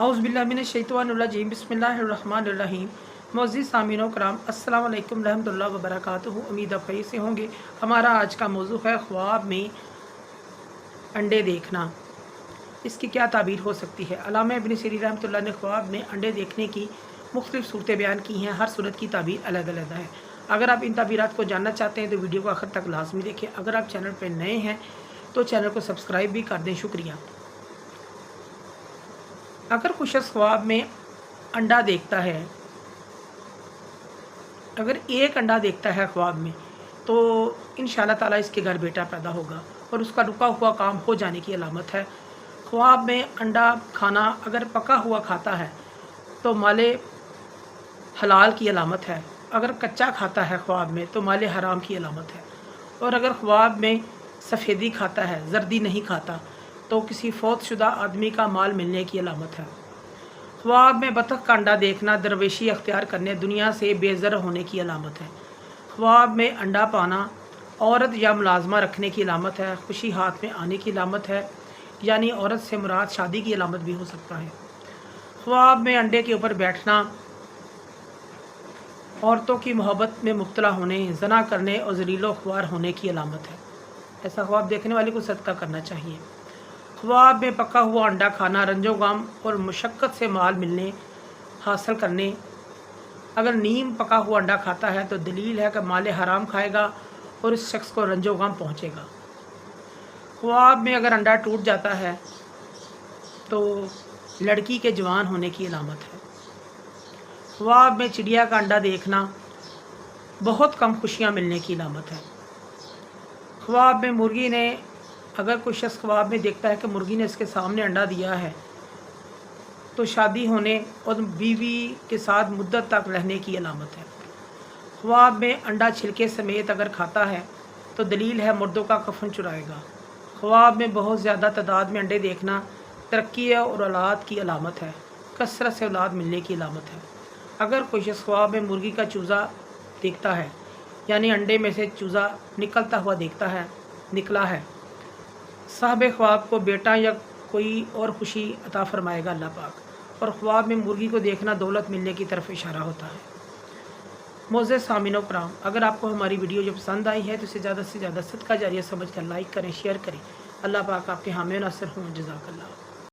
औज़ुबिल्लाहिमिनश्शैतानिर्रजीम बिस्मिल्लाहिर्रहमानिर्रहीम। मुअज़्ज़िज़ सामीन कराम अस्सलामु अलैकुम रहमतुल्लाहि व बरकातुहू। उम्मीद आप खैरियत से होंगे। हमारा आज का मौज़ू है ख्वाब में अंडे देखना, इसकी क्या ताबीर हो सकती है। अल्लामा इब्न सीरीन रहमतुल्लाह ने ख्वाब में अंडे देखने की मुख्तलिफ़ सूरतें बयान की हैं। हर सूरत की ताबीर अलग अलग है। अगर आप इन ताबीरात को जानना चाहते हैं तो वीडियो को आखिर तक लाजमी देखें। अगर आप चैनल पर नए हैं तो चैनल को सब्सक्राइब भी कर दें, शुक्रिया। अगर कोई शख्स ख्वाब में अंडा देखता है, अगर एक अंडा देखता है ख्वाब में, तो इंशाअल्लाह ताला इसके घर बेटा पैदा होगा और उसका रुका हुआ काम हो जाने की अलामत है। ख्वाब में अंडा खाना अगर पका हुआ खाता है तो माले हलाल की अलामत है। अगर कच्चा खाता है ख्वाब में तो माले हराम की अलामत है। और अगर ख्वाब में सफ़ेदी खाता है, जर्दी नहीं खाता, तो किसी फौतशुदा आदमी का माल मिलने की अलामत है। ख्वाब में बतख का अंडा देखना दरवेशी अख्तियार करने, दुनिया से बेज़र होने की अलामत है। ख्वाब में अंडा पाना औरत या मुलाजमा रखने की अलामत है। खुशी हाथ में आने की अलामत है, यानी औरत से मुराद शादी की अलामत भी हो सकता है। ख्वाब में अंडे के ऊपर बैठना औरतों की मोहब्बत में मुब्तला होने, ज़ना करने और ज़लीलो ख्वार होने की अलामत है। ऐसा ख्वाब देखने वाले को सदका करना चाहिए। ख्वाब में पका हुआ अंडा खाना रंजो गम और मुशक्क़त से माल मिलने हासिल करने। अगर नीम पका हुआ अंडा खाता है तो दलील है कि माल हराम खाएगा और इस शख्स को रंजो गम पहुँचेगा। ख्वाब में अगर अंडा टूट जाता है तो लड़की के जवान होने की अलामत है। ख्वाब में चिड़िया का अंडा देखना बहुत कम खुशियाँ मिलने की अलामत है। ख्वाब में मुर्गी ने, अगर कोई शख्स ख्वाब में देखता है कि मुर्गी ने इसके सामने अंडा दिया है तो शादी होने और बीवी के साथ मुद्दत तक रहने की अलामत है। ख्वाब में अंडा छिलके समेत अगर खाता है तो दलील है मुर्दों का कफन चुराएगा। ख्वाब में बहुत ज़्यादा तादाद में अंडे देखना तरक्की और औलाद की अलामत है, कसरत से औलाद मिलने की अलामत है। अगर कोई शख्स ख्वाब में मुर्गी का चूज़ा देखता है, यानी अंडे में से चूज़ा निकलता हुआ देखता है, निकला है, साहब ख्वाब को बेटा या कोई और खुशी अता फरमाएगा अल्लाह पाक। और ख्वाब में मुर्गी को देखना दौलत मिलने की तरफ इशारा होता है। मोअज़्ज़िज़ सामीन कराम, अगर आपको हमारी वीडियो जो पसंद आई है तो इसे ज़्यादा से ज़्यादा सदका जारिया समझ कर लाइक करें, शेयर करें। अल्लाह पाक आपके हामी नासिर हों। जज़ाकल्लाह।